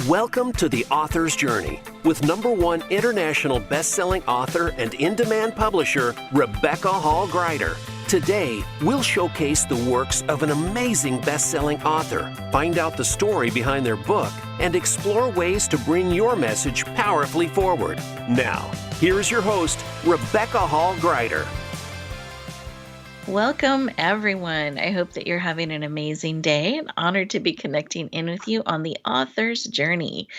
Welcome to The Author's Journey with #1 international best-selling author and in-demand publisher, Rebecca Hall Gruyter. Today, we'll showcase the works of an amazing best-selling author, find out the story behind their book, and explore ways to bring your message powerfully forward. Now, here's your host, Rebecca Hall Gruyter. Welcome, everyone. I hope that you're having an amazing day and honored to be connecting in with you on The Author's Journey,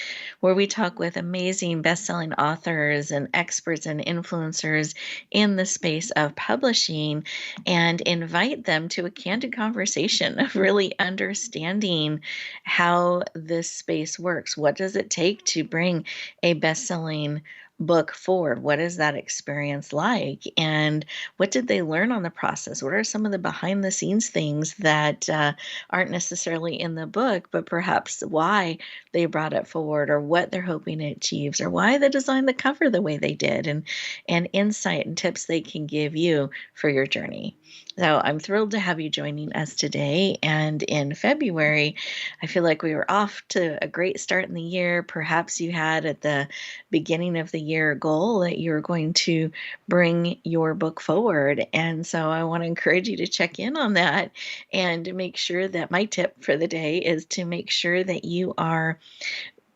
where we talk with amazing best-selling authors and experts and influencers in the space of publishing and invite them to a candid conversation of really understanding how this space works. What does it take to bring a best-selling book forward? What is that experience like? And what did they learn on the process? What are some of the behind the scenes things that aren't necessarily in the book, but perhaps why they brought it forward, or what they're hoping it achieves, or why they designed the cover the way they did, and insight and tips they can give you for your journey. So I'm thrilled to have you joining us today. And in February, I feel like we were off to a great start in the year. Perhaps you had at the beginning of the year goal that you're going to bring your book forward. And so I want to encourage you to check in on that and make sure that my tip for the day is to make sure that you are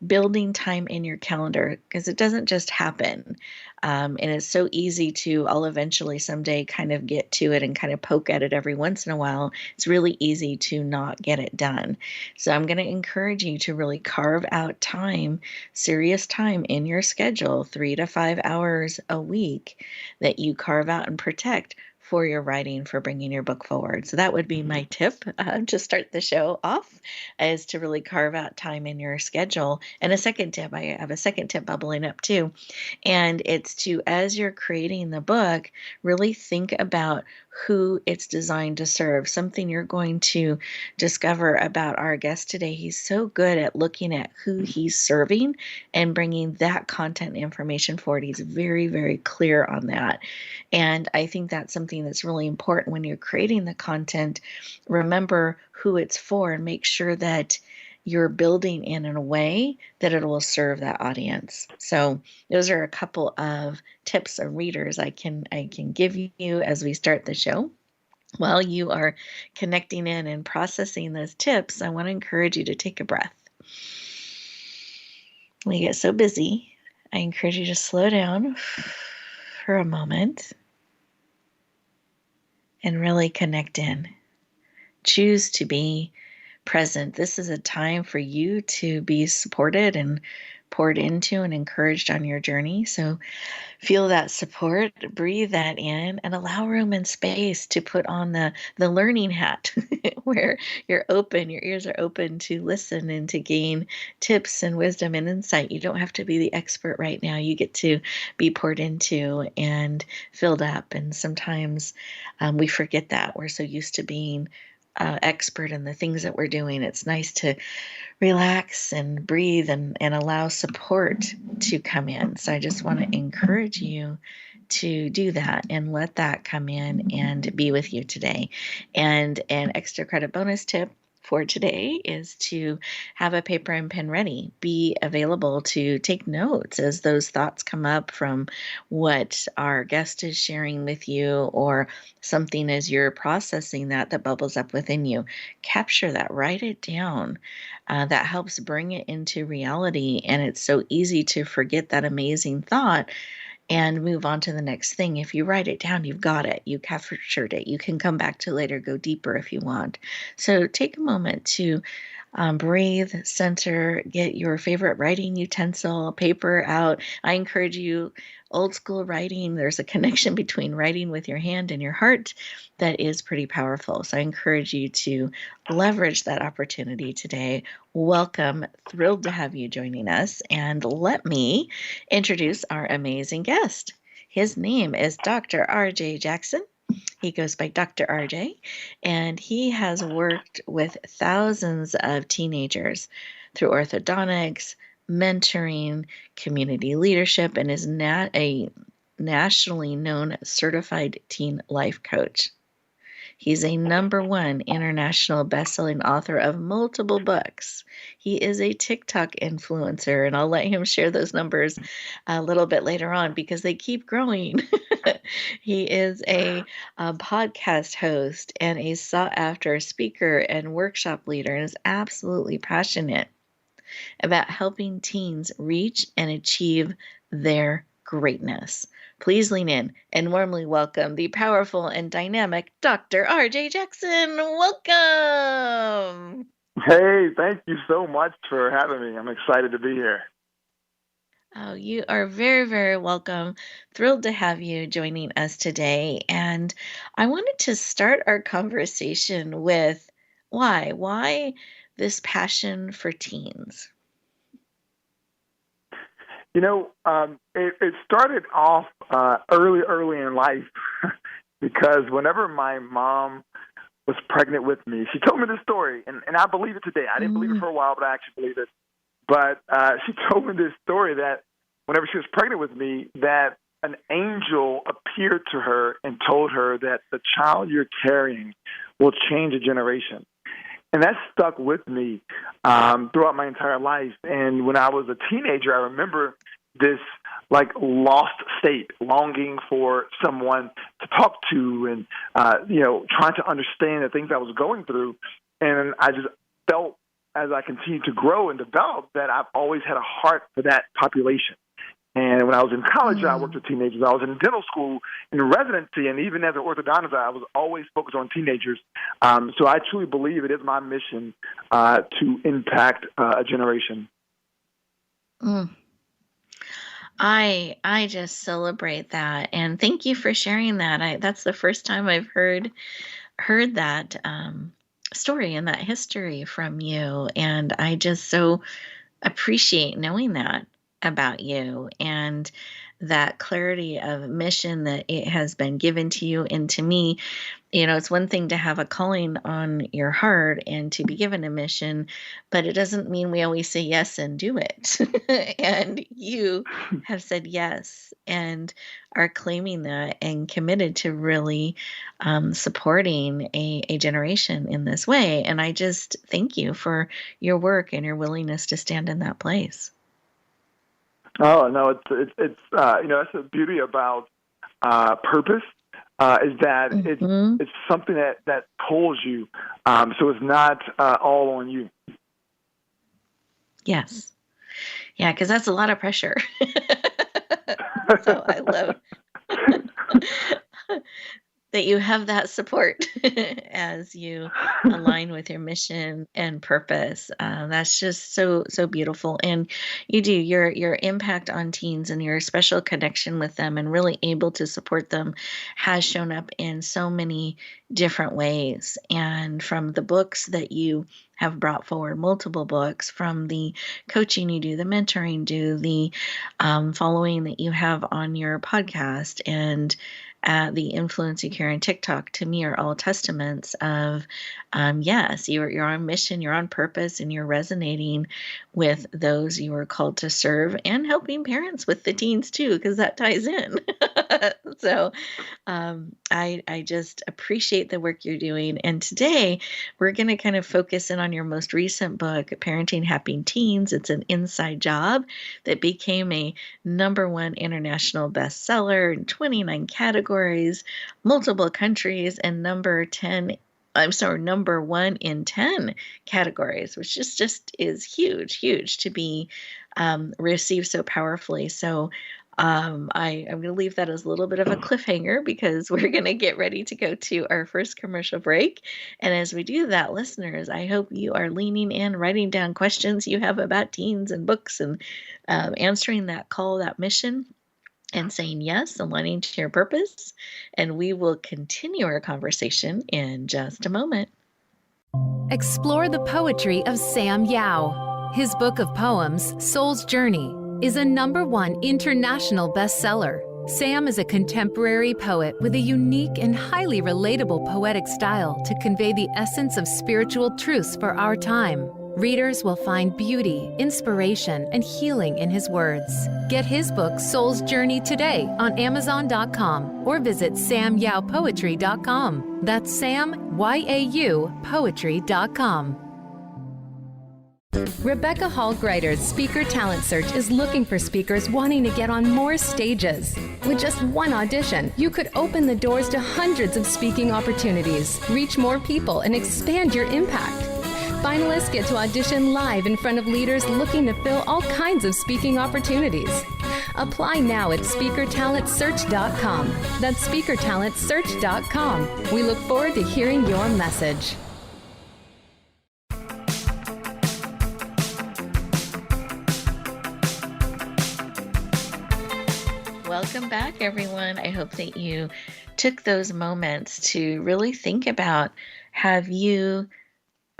building time in your calendar, because it doesn't just happen. And it's so easy to, I'll eventually someday kind of get to it and kind of poke at it every once in a while. It's really easy to not get it done. So I'm going to encourage you to really carve out time, serious time in your schedule, 3 to 5 hours a week that you carve out and protect for your writing, for bringing your book forward. So that would be my tip to start the show off, is to really carve out time in your schedule. And a second tip, I have a second tip bubbling up too. And it's to, as you're creating the book, really think about who it's designed to serve. Something you're going to discover about our guest today. He's so good at looking at who he's serving and bringing that content information forward. He's very, very clear on that. And I think that's something that's really important when you're creating the content. Remember who it's for and make sure that you're building in a way that it will serve that audience. So those are a couple of tips of readers I can give you as we start the show. While you are connecting in and processing those tips, I want to encourage you to take a breath. When you get so busy, I encourage you to slow down for a moment and really connect in. Choose to be present. This is a time for you to be supported and poured into and encouraged on your journey. So feel that support, breathe that in, and allow room and space to put on the learning hat where you're open, your ears are open to listen and to gain tips and wisdom and insight. You don't have to be the expert right now. You get to be poured into and filled up. And sometimes we forget that. We're so used to being expert in the things that we're doing. It's nice to relax and breathe and allow support to come in. So I just want to encourage you to do that and let that come in and be with you today. And an extra credit bonus tip for today is to have a paper and pen ready. Be available to take notes as those thoughts come up from what our guest is sharing with you, or something as you're processing that bubbles up within you. Capture that, write it down. That helps bring it into reality. And it's so easy to forget that amazing thought and move on to the next thing. If you write it down, you've got it. You captured it. You can come back to later, go deeper if you want. So take a moment to breathe, center, get your favorite writing utensil, paper out. I encourage you, old school writing, there's a connection between writing with your hand and your heart that is pretty powerful. So I encourage you to leverage that opportunity today. Welcome. Thrilled to have you joining us. And let me introduce our amazing guest. His name is Dr. R.J. Jackson. He goes by Dr. RJ, and he has worked with thousands of teenagers through orthodontics, mentoring, community leadership, and is a nationally known certified teen life coach. He's a #1 international best-selling author of multiple books. He is a TikTok influencer, and I'll let him share those numbers a little bit later on because they keep growing. He is a podcast host and a sought-after speaker and workshop leader, and is absolutely passionate about helping teens reach and achieve their greatness. Please lean in and warmly welcome the powerful and dynamic Dr. RJ Jackson. Welcome. Hey, thank you so much for having me. I'm excited to be here. Oh, you are very, very welcome. Thrilled to have you joining us today. And I wanted to start our conversation with why? Why this passion for teens? It started off early in life because whenever my mom was pregnant with me, she told me this story, and I believe it today. I didn't believe it for a while, but I actually believe it. But she told me this story that whenever she was pregnant with me, that an angel appeared to her and told her that the child you're carrying will change a generation. And that stuck with me throughout my entire life. And when I was a teenager, I remember this lost state, longing for someone to talk to and, trying to understand the things I was going through. And I just felt as I continued to grow and develop that I've always had a heart for that population. And when I was in college, I worked with teenagers. I was in dental school in residency, and even as an orthodontist, I was always focused on teenagers. So I truly believe it is my mission to impact a generation. I just celebrate that, and thank you for sharing that. That's the first time I've heard that story and that history from you, and I just so appreciate knowing that about you and that clarity of mission that it has been given to you and to me. It's one thing to have a calling on your heart and to be given a mission, but it doesn't mean we always say yes and do it. And you have said yes and are claiming that and committed to really supporting a generation in this way. And I just thank you for your work and your willingness to stand in that place. Oh no, it's that's the beauty about purpose is that it's something that pulls you, so it's not all on you. Yes, yeah, because that's a lot of pressure. So I love that you have that support as you align with your mission and purpose. That's just so beautiful. And you do your impact on teens and your special connection with them and really able to support them has shown up in so many different ways. And from the books that you have brought forward, multiple books, from the coaching you do, the mentoring you do, the following that you have on your podcast, and the influence you carry on TikTok, to me are all testaments of, yes, you're on mission, you're on purpose, and you're resonating with those you are called to serve and helping parents with the teens too, because that ties in. So I just appreciate the work you're doing. And today we're going to kind of focus in on your most recent book, Parenting Happy Teens. It's an inside job that became a #1 international bestseller in 29 categories, multiple countries, and #1 in 10 categories, which just is huge to be received so powerfully. So I'm going to leave that as a little bit of a cliffhanger because we're going to get ready to go to our first commercial break. And as we do that, listeners, I hope you are leaning in, writing down questions you have about teens and books, and answering that call, that mission, and saying yes, aligning to your purpose. And we will continue our conversation in just a moment. Explore the poetry of Sam Yao. His book of poems, Soul's Journey, is a #1 international bestseller. Sam is a contemporary poet with a unique and highly relatable poetic style to convey the essence of spiritual truths for our time. Readers will find beauty, inspiration, and healing in his words. Get his book, Soul's Journey, today on Amazon.com or visit samyaupoetry.com. That's Sam, Y-A-U, poetry.com. Rebecca Hall Gruyter's Speaker Talent Search is looking for speakers wanting to get on more stages. With just one audition, you could open the doors to hundreds of speaking opportunities, reach more people, and expand your impact. Finalists get to audition live in front of leaders looking to fill all kinds of speaking opportunities. Apply now at speakertalentsearch.com. That's speakertalentsearch.com. We look forward to hearing your message. Welcome back, everyone. I hope that you took those moments to really think about, have you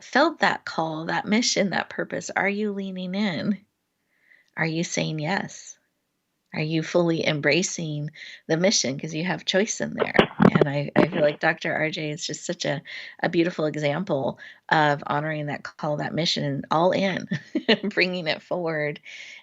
felt that call, that mission, that purpose? Are you leaning in? Are you saying yes? Are you fully embracing the mission? Because you have choice in there. And I feel like Dr. RJ is just such a beautiful example of honoring that call, that mission, all in, bringing it forward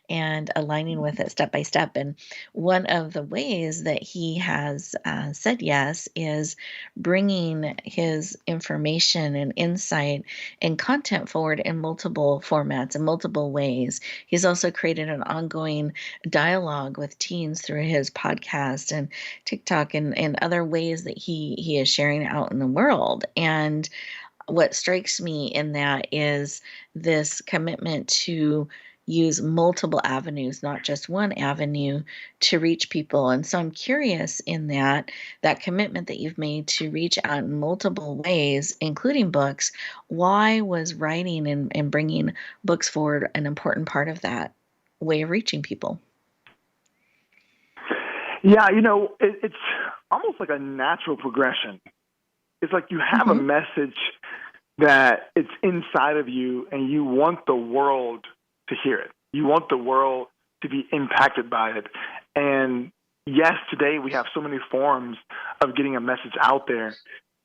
and aligning with it step by step. And one of the ways that he has said yes is bringing his information and insight and content forward in multiple formats and multiple ways. He's also created an ongoing dialogue with teens through his podcast and TikTok and other ways that he is sharing out in the world. And what strikes me in that is this commitment to use multiple avenues, not just one avenue, to reach people. And so I'm curious, in that commitment that you've made to reach out in multiple ways, including books, why was writing and bringing books forward an important part of that way of reaching people? Yeah, it's almost like a natural progression. It's like you have a message that it's inside of you and you want the world to hear it. You want the world to be impacted by it. And yes, today we have so many forms of getting a message out there,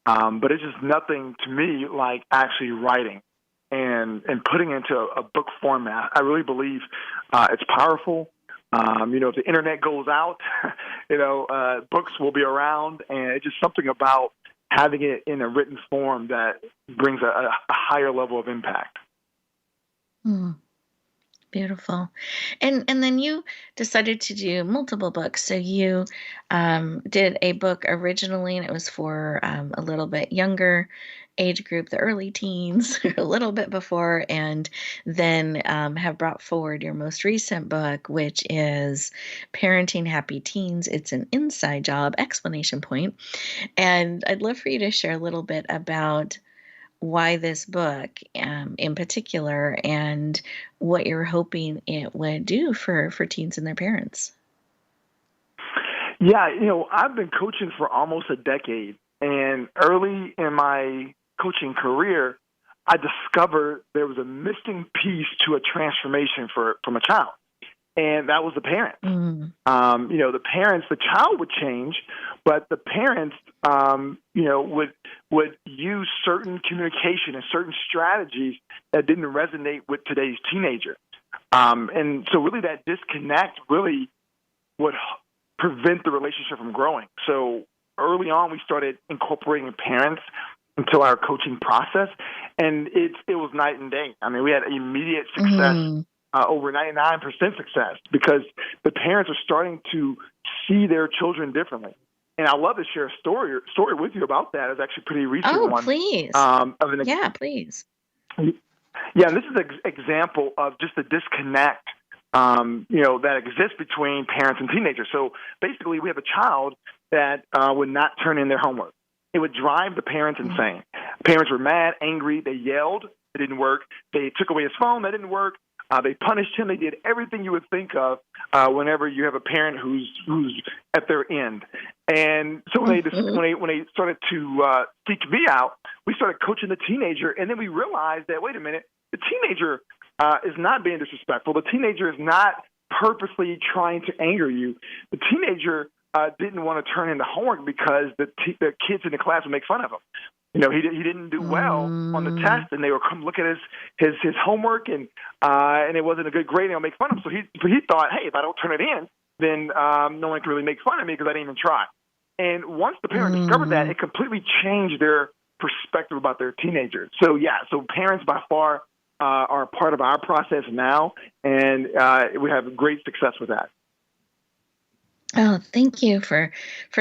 but it's just nothing to me like actually writing and putting it into a book format. I really believe it's powerful. If the internet goes out, books will be around, and it's just something about having it in a written form that brings a higher level of impact. Beautiful. And then you decided to do multiple books. So you did a book originally, and it was for a little bit younger age group, the early teens, a little bit before, and then have brought forward your most recent book, which is Parenting Happy Teens. It's an inside job, exclamation point. And I'd love for you to share a little bit about why this book in particular and what you're hoping it would do for teens and their parents. Yeah, I've been coaching for almost a decade, and early in my coaching career, I discovered there was a missing piece to a transformation from a child, and that was the parent. The parents, the child would change, but the parents, would use certain communication and certain strategies that didn't resonate with today's teenager. And so really that disconnect really would prevent the relationship from growing. So early on, we started incorporating parents into our coaching process, and it was night and day. I mean, we had immediate success, over 99% success, because the parents are starting to see their children differently. And I'd love to share a story with you about that. It's actually a pretty recent one. Oh, please. Yeah, please. Yeah, and this is an example of just the disconnect, that exists between parents and teenagers. So basically, we have a child that would not turn in their homework. It would drive the parents insane. Parents were mad, angry. They yelled. It didn't work. They took away his phone. That didn't work. They punished him. They did everything you would think of whenever you have a parent who's at their end. And so when they started to seek me out, we started coaching the teenager, and then we realized that, wait a minute, the teenager is not being disrespectful. The teenager is not purposely trying to anger you. The teenager didn't want to turn in the homework because the kids in the class would make fun of him. He didn't do well on the Mm, test, and they were come look at his homework, and it wasn't a good grade, and they'll make fun of him. So he thought, hey, if I don't turn it in, then no one can really make fun of me because I didn't even try. And once the parent discovered that, mm. it completely changed their perspective about their teenagers. So parents by far are part of our process now, and we have great success with that. Oh, thank you for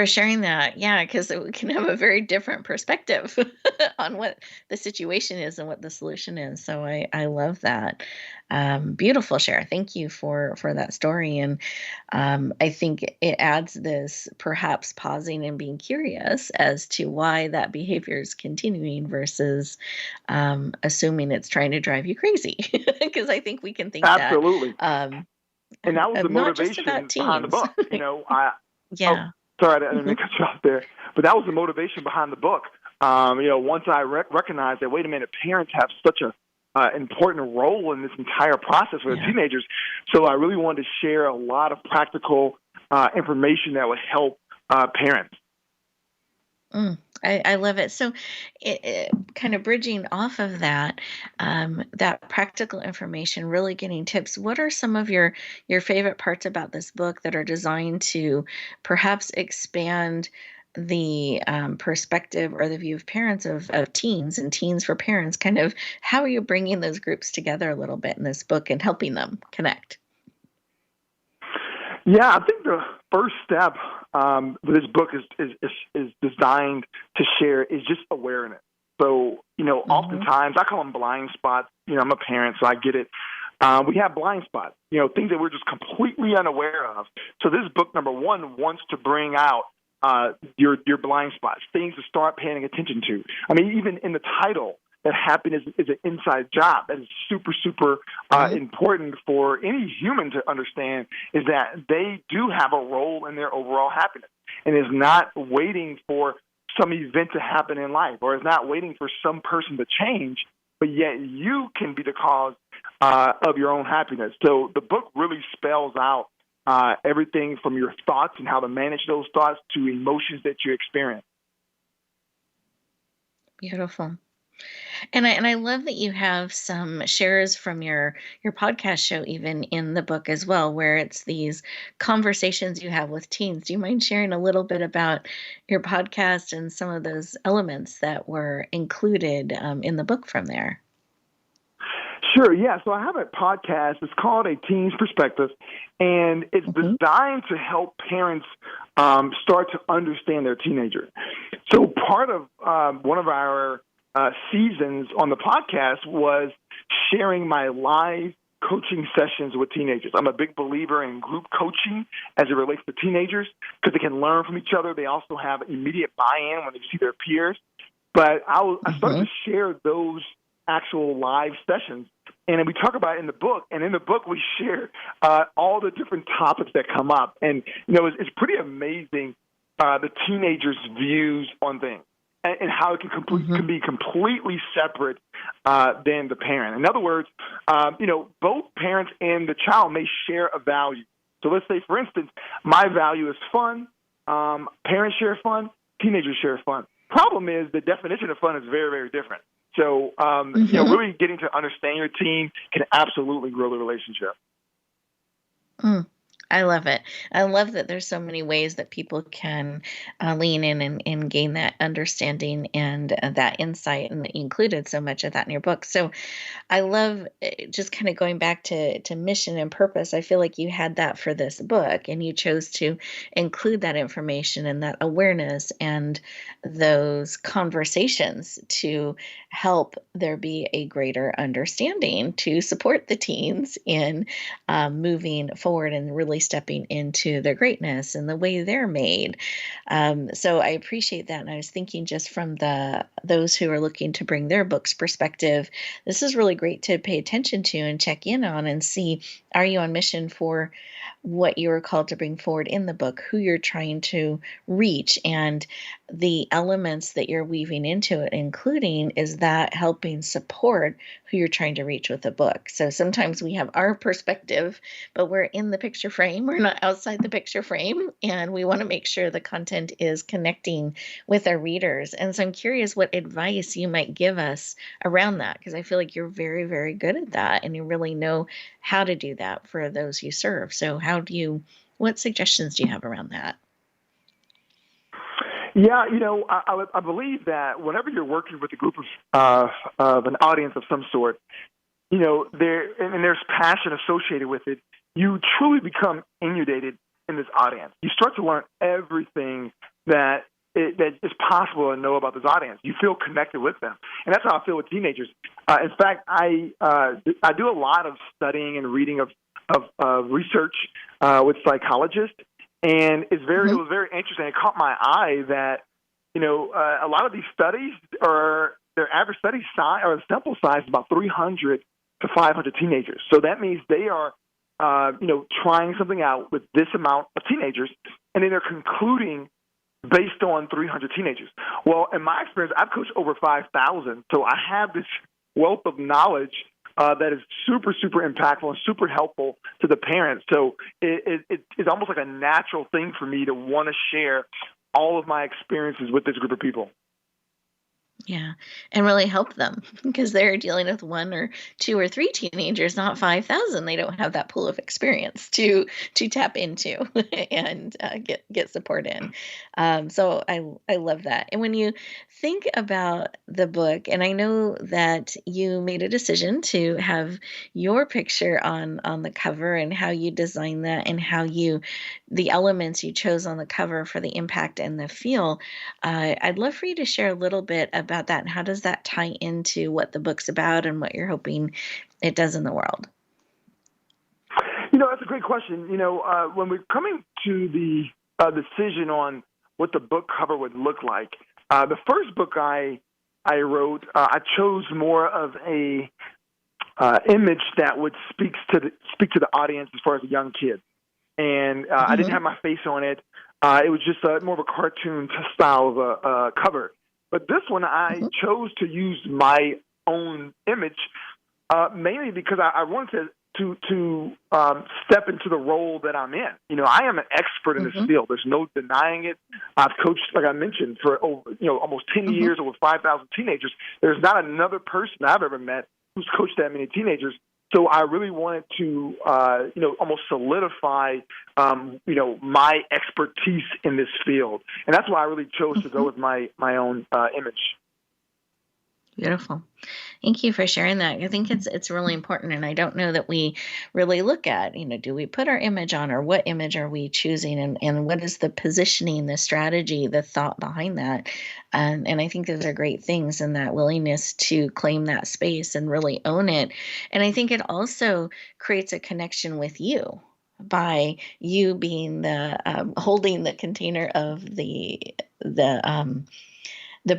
sharing that. Yeah, because we can have a very different perspective on what the situation is and what the solution is. So I love that. Beautiful share. Thank you for that story. And I think it adds this perhaps pausing and being curious as to why that behavior is continuing versus assuming it's trying to drive you crazy. Because I think we can think that. Absolutely. Um, And that was the Not just about motivation behind the teens. book. Oh, Yeah. sorry, I didn't mean Mhm. to cut you off there. But that was the motivation behind the book. Once I recognized that, wait a minute, parents have such a important role in this entire process for the Yeah. teenagers. So I really wanted to share a lot of practical information that would help parents. I love it. So, kind of bridging off of that, that practical information, really getting tips. What are some of your favorite parts about this book that are designed to perhaps expand the perspective or the view of parents of teens and teens for parents? Kind of how are you bringing those groups together a little bit in this book and helping them connect? Yeah, I think the first step this book is designed to share is just awareness. So, Hmm. oftentimes I call them blind spots. I'm a parent, so I get it. We have blind spots, things that we're just completely unaware of. So this book, number one, wants to bring out your blind spots, things to start paying attention to. I mean, even in the title, that happiness is an inside job. That is super, super Hmm. important for any human to understand, is that they do have a role in their overall happiness, and is not waiting for some event to happen in life, or is not waiting for some person to change, but yet you can be the cause of your own happiness. So the book really spells out everything from your thoughts and how to manage those thoughts to emotions that you experience. Beautiful. And I love that you have some shares from your podcast show even in the book as well, where it's these conversations you have with teens. Do you mind sharing a little bit about your podcast and some of those elements that were included in the book from there? Sure, yeah. So I have a podcast. It's called A Teen's Perspective, and it's Hmm. designed to help parents start to understand their teenager. So part of one of our seasons on the podcast was sharing my live coaching sessions with teenagers. I'm a big believer in group coaching as it relates to teenagers because they can learn from each other. They also have immediate buy-in when they see their peers. But I started Hmm. to share those actual live sessions. And then we talk about it in the book. And in the book, we share all the different topics that come up. And, it's pretty amazing the teenagers' views on things and how it can Hmm. be completely separate than the parent. In other words, both parents and the child may share a value. So let's say, for instance, my value is fun. Parents share fun. Teenagers share fun. Problem is the definition of fun is very, very different. So, Hmm. really getting to understand your teen can absolutely grow the relationship. I love it. I love that there's so many ways that people can lean in and gain that understanding and that insight, and that you included so much of that in your book. So I love just kind of going back to mission and purpose. I feel like you had that for this book, and you chose to include that information and that awareness and those conversations to help there be a greater understanding to support the teens in moving forward and really stepping into their greatness and the way they're made. So I appreciate that, and I was thinking just from those who are looking to bring their book's perspective, this is really great to pay attention to and check in on and see, are you on mission for what you were called to bring forward in the book, who you're trying to reach, and the elements that you're weaving into it, including is that helping support who you're trying to reach with the book. So sometimes we have our perspective, but we're in the picture frame, we're not outside the picture frame, and we want to make sure the content is connecting with our readers. And so I'm curious what advice you might give us around that, because I feel like you're very, very good at that and you really know how to do that for those you serve. So what suggestions do you have around that? Yeah, I believe that whenever you're working with a group of an audience of some sort, there's passion associated with it. You truly become inundated in this audience. You start to learn everything that is possible to know about this audience. You feel connected with them, and that's how I feel with teenagers. In fact, I do a lot of studying and reading of research with psychologists. And it was very interesting. It caught my eye that, a lot of these studies their average study size or sample size is about 300 to 500 teenagers. So that means they are, trying something out with this amount of teenagers, and then they're concluding based on 300 teenagers. Well, in my experience, I've coached over 5,000, so I have this wealth of knowledge that is super, super impactful and super helpful to the parents. So it's almost like a natural thing for me to want to share all of my experiences with this group of people. Yeah, and really help them because they're dealing with one or two or three teenagers, not 5,000. They don't have that pool of experience to tap into and get support in. So I love that. And when you think about the book, and I know that you made a decision to have your picture on the cover and how you designed that and the elements you chose on the cover for the impact and the feel. I'd love for you to share a little bit about that and how does that tie into what the book's about and what you're hoping it does in the world? That's a great question. When we're coming to the decision on what the book cover would look like, the first book I wrote, I chose more of a image that would speak to the audience as far as a young kid, and I didn't have my face on it. It was just more of a cartoon style of a cover. But this one, I chose to use my own image mainly because I wanted to step into the role that I'm in. I am an expert in this field. There's no denying it. I've coached, like I mentioned, for almost 10 years, over 5,000 teenagers. There's not another person I've ever met who's coached that many teenagers. So I really wanted to, almost solidify, my expertise in this field. And that's why I really chose to go with my own image. Beautiful. Thank you for sharing that. I think it's really important, and I don't know that we really look at, do we put our image on, or what image are we choosing, and what is the positioning, the strategy, the thought behind that, and I think those are great things, and that willingness to claim that space and really own it, and I think it also creates a connection with you by you being the holding the container of the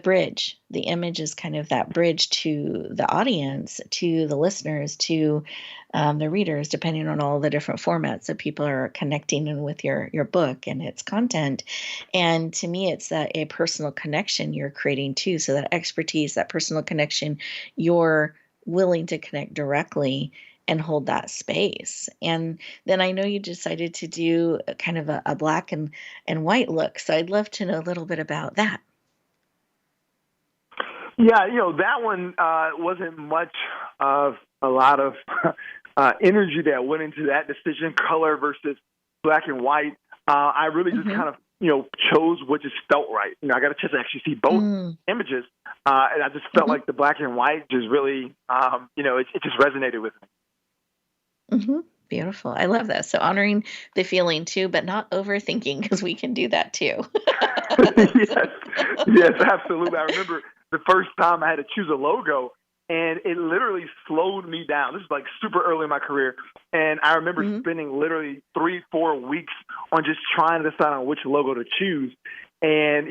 bridge. The image is kind of that bridge to the audience, to the listeners, to the readers, depending on all the different formats that people are connecting in with your book and its content. And to me, it's a personal connection you're creating too. So that expertise, that personal connection, you're willing to connect directly and hold that space. And then I know you decided to do kind of a black and white look. So I'd love to know a little bit about that. Yeah, that one wasn't much of a lot of energy that went into that decision, color versus black and white. I really just kind of, chose what just felt right. I got a chance to actually see both images, and I just felt like the black and white just really, it just resonated with me. Beautiful. I love that. So honoring the feeling too, but not overthinking, because we can do that too. Yes, absolutely. I remember the first time I had to choose a logo, and it literally slowed me down. This is like super early in my career, and I remember spending literally 3-4 weeks on just trying to decide on which logo to choose. And,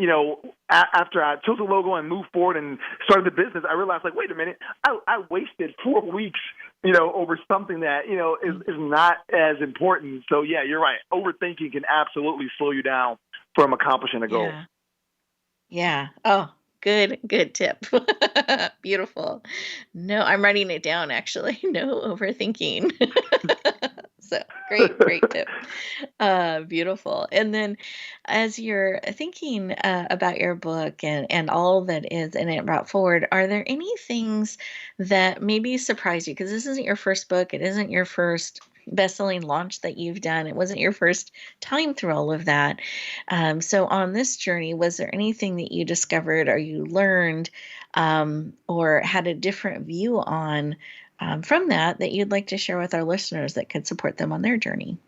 after I chose a logo and moved forward and started the business, I realized, wait a minute, I wasted 4 weeks over something that, is not as important. So, yeah, you're right. Overthinking can absolutely slow you down from accomplishing a goal. Yeah. Yeah. Oh, good tip. Beautiful. No, I'm writing it down actually. No overthinking. So great tip. Beautiful. And then as you're thinking about your book and all that is in it brought forward, are there any things that maybe surprise you? Because this isn't your first book. It isn't your first best-selling launch that you've done. It wasn't your first time through all of that. So on this journey, was there anything that you discovered or you learned or had a different view on from that you'd like to share with our listeners that could support them on their journey?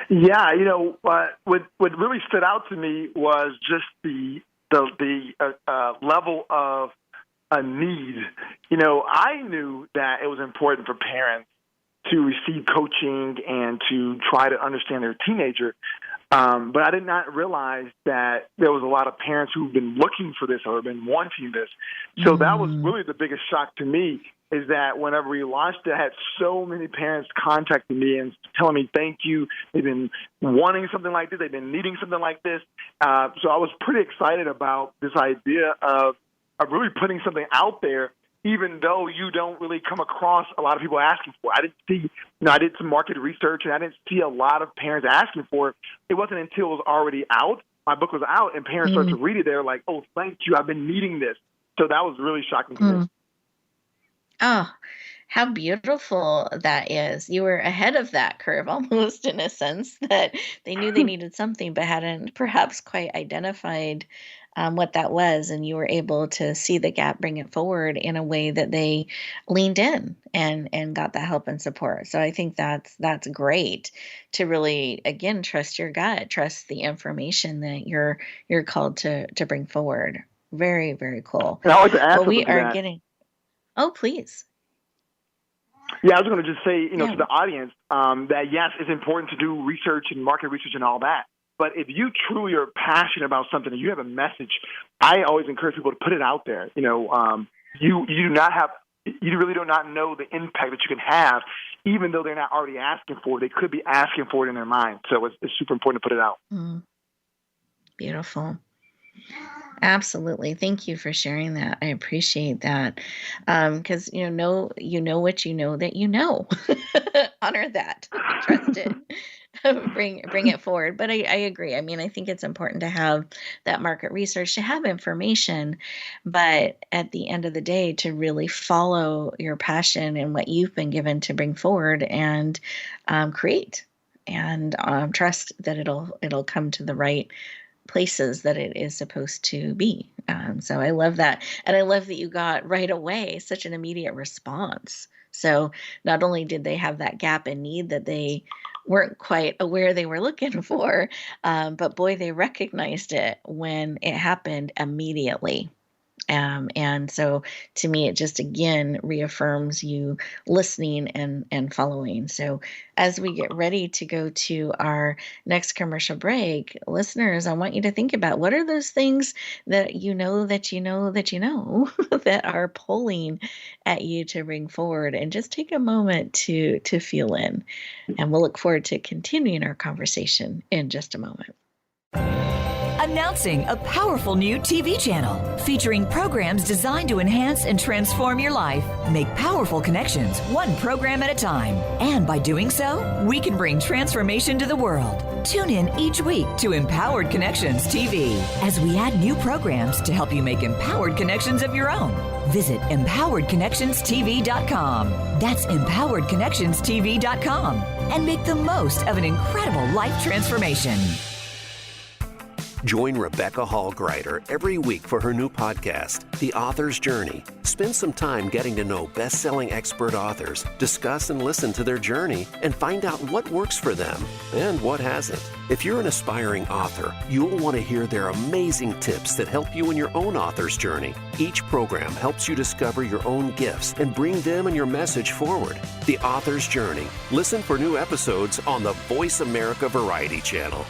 Yeah, what really stood out to me was just the level of a need. I knew that it was important for parents to receive coaching and to try to understand their teenager. But I did not realize that there was a lot of parents who've been looking for this or have been wanting this. So that was really the biggest shock to me, is that whenever we launched it, I had so many parents contacting me and telling me, thank you. They've been wanting something like this. They've been needing something like this. So I was pretty excited about this idea of really putting something out there, even though you don't really come across a lot of people asking for it. I didn't see, I did some market research, and I didn't see a lot of parents asking for it. It wasn't until it was already out, my book was out, and parents started to read it. They were like, oh, thank you, I've been needing this. So that was really shocking to me. Oh, how beautiful that is. You were ahead of that curve almost, in a sense, that they knew they needed something but hadn't perhaps quite identified what that was, and you were able to see the gap, bring it forward in a way that they leaned in and got that help and support. So I think that's great to really, again, trust your gut, trust the information that you're called to bring forward. Very, very cool. And I like to add Well, we something to are that. getting. Oh, please. Yeah, I was going to just say, Yeah. to the audience, that yes, it's important to do research and market research and all that. But if you truly are passionate about something and you have a message, I always encourage people to put it out there. You really do not know the impact that you can have, even though they're not already asking for it. They could be asking for it in their mind. So it's super important to put it out. Beautiful. Absolutely. Thank you for sharing that. I appreciate that. Because what you know that you know. Honor that. Trust it. Bring it forward. But I agree. I mean, I think it's important to have that market research, to have information, but at the end of the day, to really follow your passion and what you've been given to bring forward and create, and trust that it'll come to the right places that it is supposed to be. So I love that. And I love that you got right away such an immediate response. So not only did they have that gap in need that they weren't quite aware they were looking for, but boy, they recognized it when it happened immediately. And so to me, it just again reaffirms you listening and following. So as we get ready to go to our next commercial break, listeners, I want you to think about, what are those things that you know that are pulling at you to bring forward, and just take a moment to feel in. And we'll look forward to continuing our conversation in just a moment. Announcing a powerful new TV channel featuring programs designed to enhance and transform your life. Make powerful connections, one program at a time. And by doing so, we can bring transformation to the world. Tune in each week to Empowered Connections TV as we add new programs to help you make empowered connections of your own. Visit empoweredconnectionstv.com. That's empoweredconnectionstv.com. And make the most of an incredible life transformation. Join Rebecca Hall Gruyter every week for her new podcast, The Author's Journey. Spend some time getting to know best-selling expert authors, discuss and listen to their journey, and find out what works for them and what hasn't. If you're an aspiring author, you'll want to hear their amazing tips that help you in your own author's journey. Each program helps you discover your own gifts and bring them and your message forward. The Author's Journey. Listen for new episodes on the Voice America Variety Channel.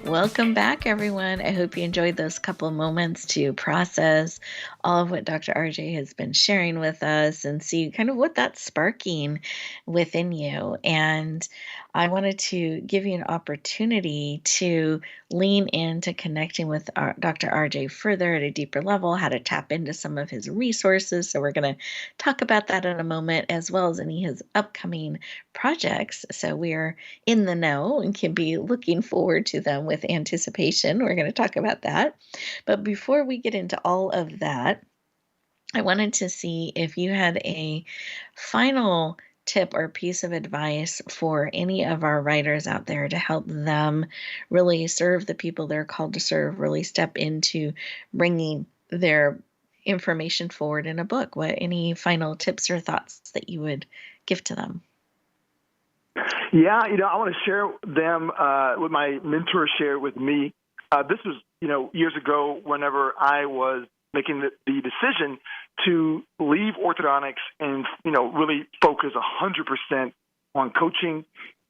Welcome back, everyone. I hope you enjoyed those couple of moments to process all of what Dr. RJ has been sharing with us and see kind of what that's sparking within you. And I wanted to give you an opportunity to lean into connecting with Dr. RJ further at a deeper level, how to tap into some of his resources. So we're going to talk about that in a moment, as well as any of his upcoming projects. So we are in the know and can be looking forward to them with anticipation. We're going to talk about that. But before we get into all of that, I wanted to see if you had a final tip or piece of advice for any of our writers out there to help them really serve the people they're called to serve, really step into bringing their information forward in a book. What any final tips or thoughts that you would give to them? Yeah, I want to share them what my mentor shared with me. This was, years ago whenever I was making the decision to leave orthodontics and, really focus 100% on coaching.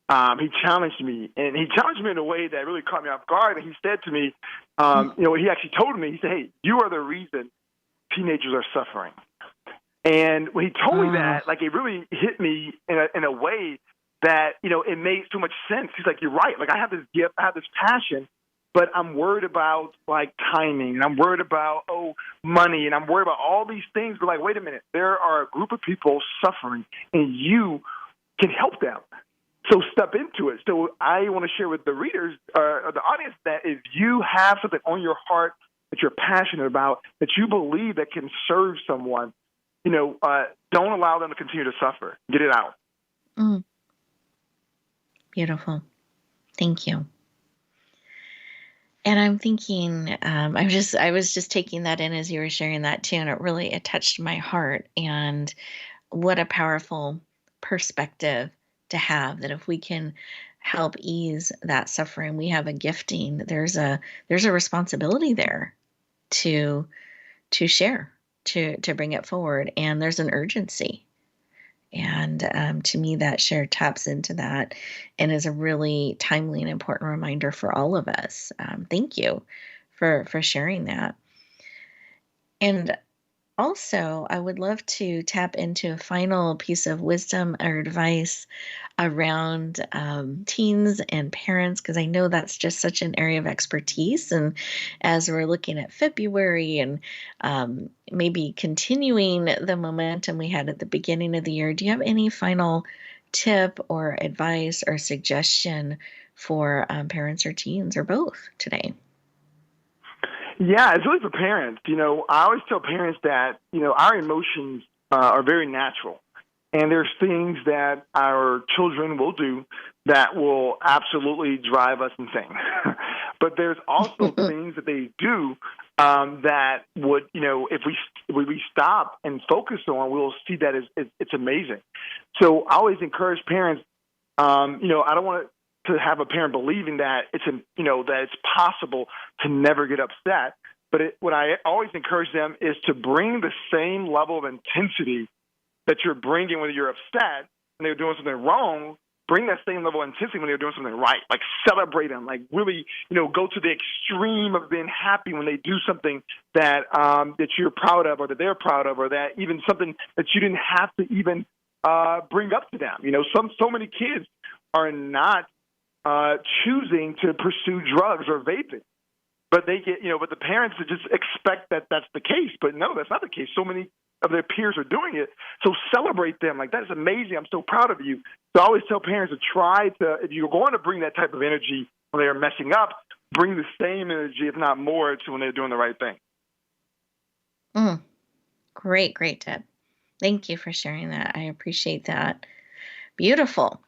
He challenged me, and he challenged me in a way that really caught me off guard. And he said to me, he actually told me, he said, "Hey, you are the reason teenagers are suffering." And when he told me that, it really hit me in a way that, it made so much sense. He's like, "You're right. I have this gift, I have this passion, but I'm worried about timing, and I'm worried about money, and I'm worried about all these things. But wait a minute, there are a group of people suffering, and you can help them. So step into it." So I want to share with the readers or the audience that if you have something on your heart that you're passionate about, that you believe that can serve someone, don't allow them to continue to suffer. Get it out. Mm. Beautiful. Thank you. And I'm thinking, I was just taking that in as you were sharing that too, and it touched my heart. And what a powerful perspective to have, that if we can help ease that suffering, we have a gifting. There's a responsibility there to share, to bring it forward, and there's an urgency. And to me, that share taps into that and is a really timely and important reminder for all of us. Thank you for sharing that. And also, I would love to tap into a final piece of wisdom or advice around teens and parents, because I know that's just such an area of expertise. And as we're looking at February and maybe continuing the momentum we had at the beginning of the year, do you have any final tip or advice or suggestion for parents or teens or both today? Yeah, it's really for parents. I always tell parents that, our emotions are very natural. And there's things that our children will do that will absolutely drive us insane. But there's also things that they do that would, if we stop and focus on, we'll see that it's amazing. So I always encourage parents, I don't want to have a parent believing that that it's possible to never get upset. But what I always encourage them is to bring the same level of intensity that you're bringing when you're upset and they're doing something wrong. Bring that same level of intensity when they're doing something right. Celebrate them. Really, go to the extreme of being happy when they do something that that you're proud of, or that they're proud of, or that even something that you didn't have to even bring up to them. So many kids are not choosing to pursue drugs or vaping, but they get, but the parents just expect that that's the case. But no, that's not the case. So many of their peers are doing it. So celebrate them. That is amazing. I'm so proud of you. So I always tell parents to try to, if you're going to bring that type of energy when they're messing up, bring the same energy, if not more, to when they're doing the right thing. Great tip. Thank you for sharing that. I appreciate that. Beautiful.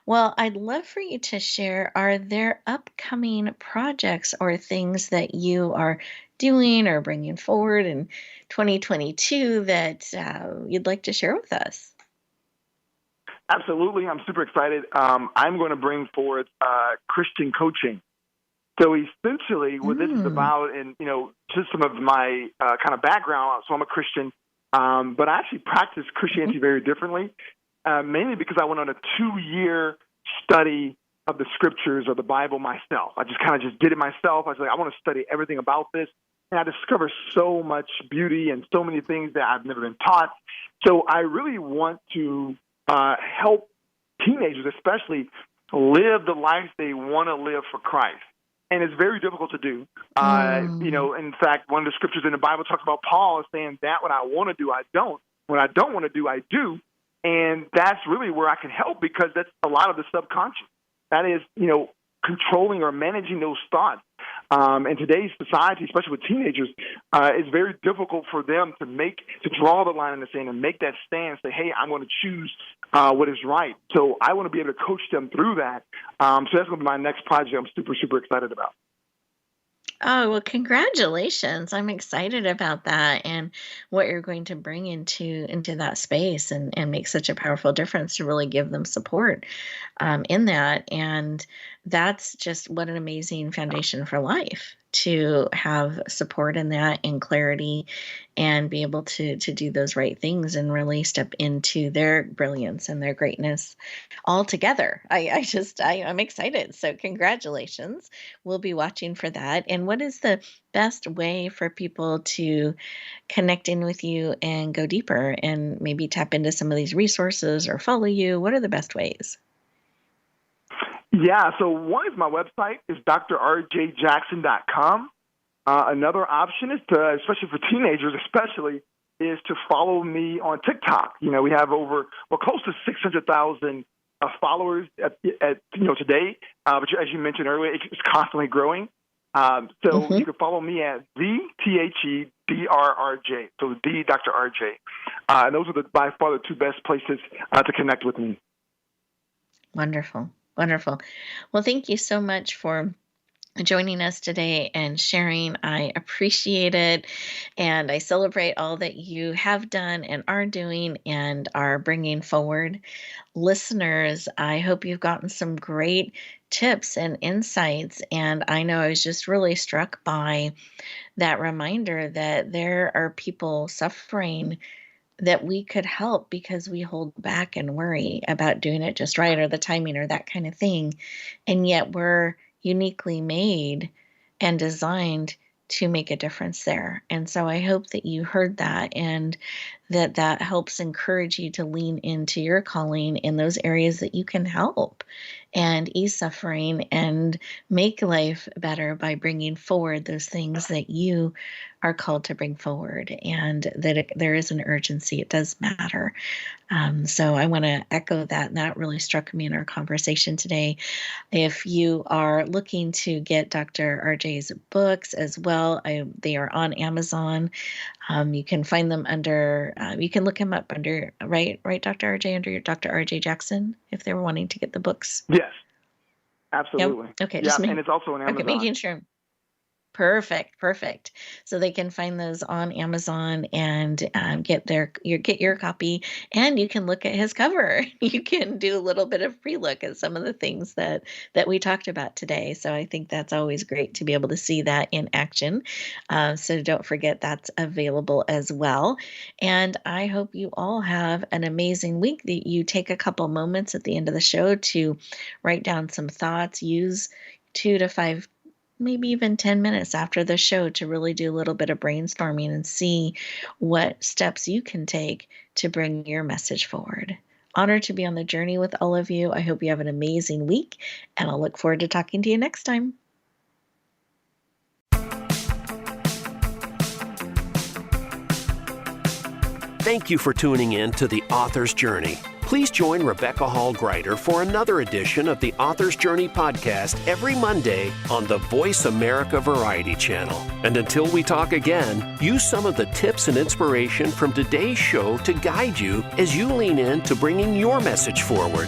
Well, I'd love for you to share, are there upcoming projects or things that you are doing or bringing forward in 2022 that you'd like to share with us? Absolutely. I'm super excited. I'm going to bring forth Christian coaching. So essentially what this is about, and, just some of my kind of background, so I'm a Christian, but I actually practice Christianity very differently. Mainly because I went on a 2-year study of the scriptures or the Bible myself. I just kind of just did it myself. I was like, I want to study everything about this. And I discovered so much beauty and so many things that I've never been taught. So I really want to help teenagers, especially, live the life they want to live for Christ. And it's very difficult to do. In fact, one of the scriptures in the Bible talks about Paul saying that what I want to do, I don't. What I don't want to do, I do. And that's really where I can help, because that's a lot of the subconscious. That is, controlling or managing those thoughts. In today's society, especially with teenagers, it's very difficult for them to draw the line in the sand and make that stand, say, hey, I'm going to choose what is right. So I want to be able to coach them through that. So that's going to be my next project I'm super, super excited about. Oh, well, congratulations. I'm excited about that and what you're going to bring into that space and make such a powerful difference to really give them support in that. And that's just what an amazing foundation for life, to have support in that and clarity and be able to do those right things and really step into their brilliance and their greatness all together. I'm excited. So congratulations. We'll be watching for that. And what is the best way for people to connect in with you and go deeper and maybe tap into some of these resources or follow you? What are the best ways? Yeah, so one is my website, is drrjjackson.com. Another option is to, especially for teenagers, is to follow me on TikTok. We have close to 600,000 followers at today. But as you mentioned earlier, it's constantly growing. So you can follow me at TheDrRJ. So the Dr. RJ. And those are by far the two best places to connect with me. Wonderful. Wonderful. Well, thank you so much for joining us today and sharing. I appreciate it. And I celebrate all that you have done and are doing and are bringing forward. Listeners, I hope you've gotten some great tips and insights. And I know I was just really struck by that reminder that there are people suffering that we could help because we hold back and worry about doing it just right or the timing or that kind of thing. And yet we're uniquely made and designed to make a difference there. And so I hope that you heard that and that helps encourage you to lean into your calling in those areas that you can help and ease suffering and make life better by bringing forward those things that you are called to bring forward, and that there is an urgency. It does matter. So I want to echo that. And that really struck me in our conversation today. If you are looking to get Dr. RJ's books as well, they are on Amazon. You can find them under, you can look him up under, right, Dr. RJ, under your Dr. RJ Jackson, if they were wanting to get the books. Yes, absolutely. Yep. Okay. And it's also on Amazon. Okay, making sure. Perfect. So they can find those on Amazon and get your copy, and you can look at his cover. You can do a little bit of pre-look at some of the things that we talked about today. So I think that's always great to be able to see that in action. So don't forget that's available as well. And I hope you all have an amazing week, that you take a couple moments at the end of the show to write down some thoughts, use 2 to 5 maybe even 10 minutes after the show to really do a little bit of brainstorming and see what steps you can take to bring your message forward. Honored to be on the journey with all of you. I hope you have an amazing week, and I'll look forward to talking to you next time. Thank you for tuning in to The Author's Journey. Please join Rebecca Hall Gruyter for another edition of the Author's Journey podcast every Monday on the Voice America Variety Channel. And until we talk again, use some of the tips and inspiration from today's show to guide you as you lean in to bringing your message forward.